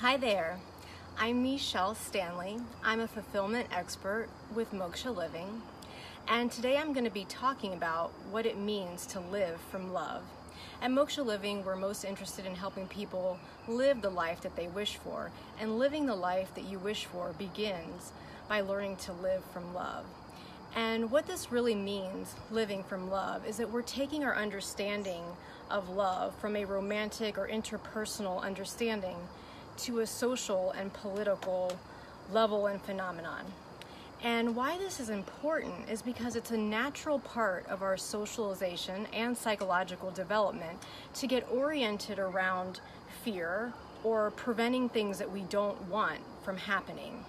Hi there, I'm Michelle Stanley. I'm a fulfillment expert with Moksha Living, and today I'm going to be talking about what it means to live from love. At Moksha Living, we're most interested in helping people live the life that they wish for, and living the life that you wish for begins by learning to live from love. And what this really means, living from love, is that we're taking our understanding of love from a romantic or interpersonal understanding to a social and political level and phenomenon. And why this is important is because it's a natural part of our socialization and psychological development to get oriented around fear or preventing things that we don't want from happening.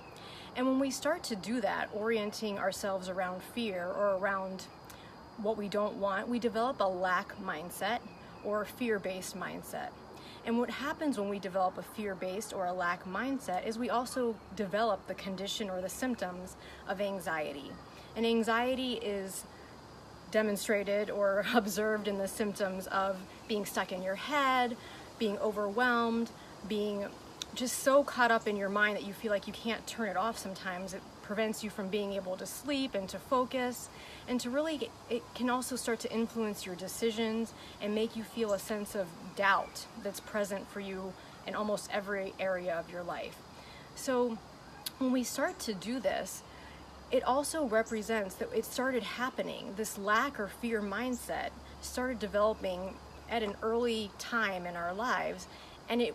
And when we start to do that, orienting ourselves around fear or around what we don't want, we develop a lack mindset or a fear-based mindset. And what happens when we develop a fear-based or a lack mindset is we also develop the condition or the symptoms of anxiety. And anxiety is demonstrated or observed in the symptoms of being stuck in your head, being overwhelmed, being just so caught up in your mind that you feel like you can't turn it off sometimes. It prevents you from being able to sleep and to focus, and to really, it can also start to influence your decisions and make you feel a sense of doubt that's present for you in almost every area of your life. So when we start to do this, it also represents that it started happening. This lack or fear mindset started developing at an early time in our lives, and it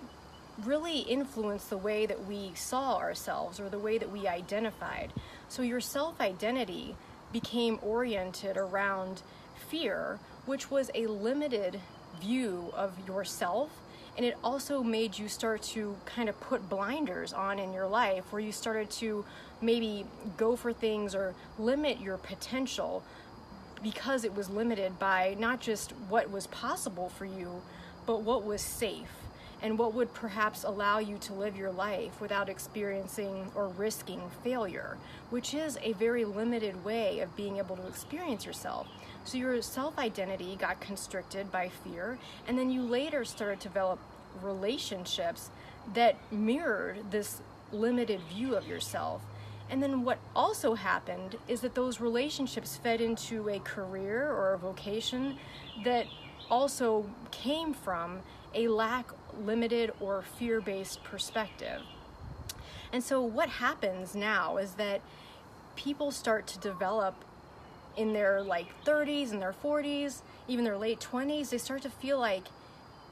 really influenced the way that we saw ourselves or the way that we identified. So your self-identity became oriented around fear, which was a limited view of yourself, and it also made you start to kind of put blinders on in your life, where you started to maybe go for things or limit your potential because it was limited by not just what was possible for you, but what was safe and what would perhaps allow you to live your life without experiencing or risking failure, which is a very limited way of being able to experience yourself. So your self-identity got constricted by fear, and then you later started to develop relationships that mirrored this limited view of yourself. And then what also happened is that those relationships fed into a career or a vocation that also came from a lack, limited, or fear-based perspective. And so what happens now is that people start to develop in their 30s and their 40s, even their late 20s, they start to feel like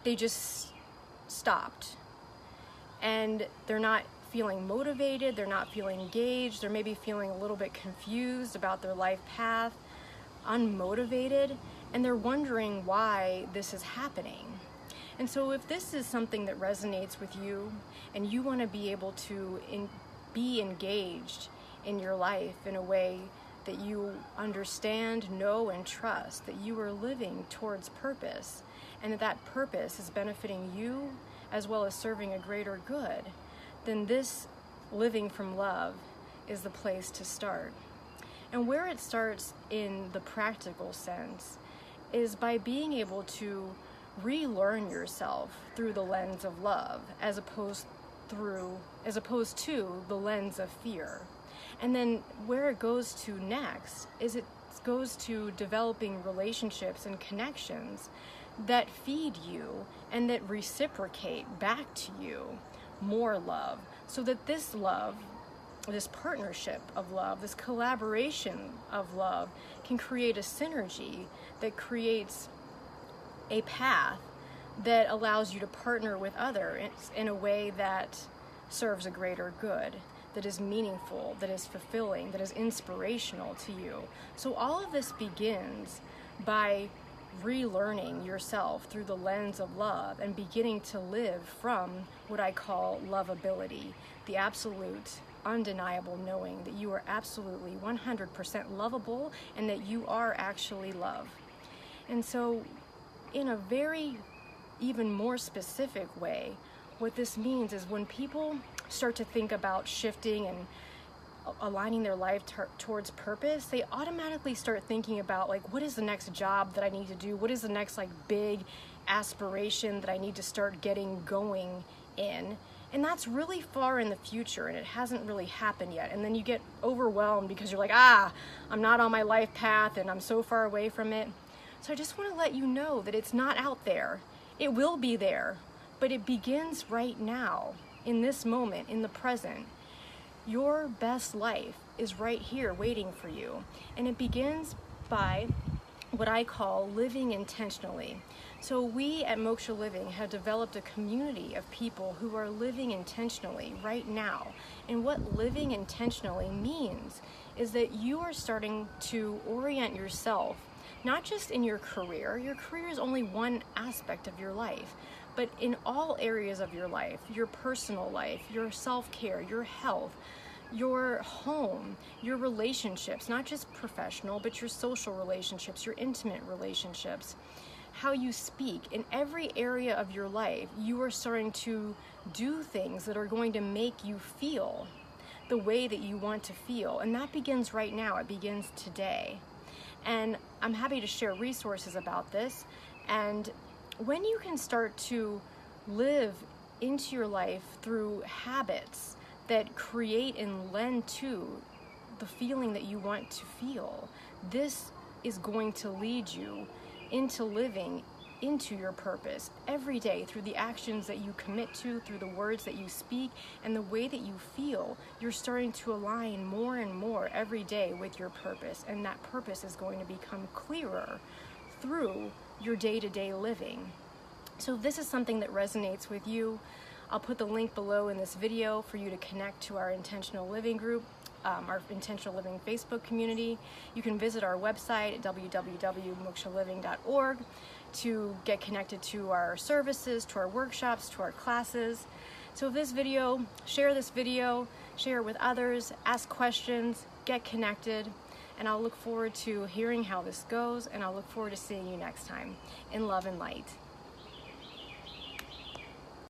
they just stopped. And they're not feeling motivated, they're not feeling engaged, they're maybe feeling a little bit confused about their life path, unmotivated, and they're wondering why this is happening. And so if this is something that resonates with you and you want to be able to be engaged in your life in a way that you understand, know, and trust that you are living towards purpose, and that purpose is benefiting you as well as serving a greater good, then this living from love is the place to start. And where it starts in the practical sense is by being able to relearn yourself through the lens of love as opposed to the lens of fear. And then where it goes to next is it goes to developing relationships and connections that feed you and that reciprocate back to you more love, so that this love, this partnership of love, this collaboration of love can create a synergy that creates a path that allows you to partner with others in a way that serves a greater good, that is meaningful, that is fulfilling, that is inspirational to you. So all of this begins by relearning yourself through the lens of love and beginning to live from what I call lovability, the absolute, undeniable knowing that you are absolutely 100% lovable and that you are actually love. And so in a very even more specific way, what this means is when people start to think about shifting and aligning their life towards purpose, they automatically start thinking about what is the next job that I need to do? What is the next big aspiration that I need to start getting going in? And that's really far in the future, and it hasn't really happened yet. And then you get overwhelmed because you're like, I'm not on my life path and I'm so far away from it. So I just want to let you know that it's not out there. It will be there, but it begins right now, in this moment, in the present. Your best life is right here waiting for you. And it begins by what I call living intentionally. So we at Moksha Living have developed a community of people who are living intentionally right now. And what living intentionally means is that you are starting to orient yourself, not just in your career. Your career is only one aspect of your life, but in all areas of your life, your personal life, your self-care, your health, your home, your relationships, not just professional, but your social relationships, your intimate relationships, how you speak. In every area of your life, you are starting to do things that are going to make you feel the way that you want to feel. And that begins right now. It begins today. And I'm happy to share resources about this. And when you can start to live into your life through habits that create and lend to the feeling that you want to feel, this is going to lead you into living into your purpose every day through the actions that you commit to, through the words that you speak, and the way that you feel. You're starting to align more and more every day with your purpose, and that purpose is going to become clearer through your day-to-day living. So if this is something that resonates with you, I'll put the link below in this video for you to connect to our Intentional Living group, our Intentional Living Facebook community. You can visit our website at www.mokshaliving.org to get connected to our services, to our workshops, to our classes. So if this video, share it with others, ask questions, get connected, and I'll look forward to hearing how this goes, and I'll look forward to seeing you next time. In love and light.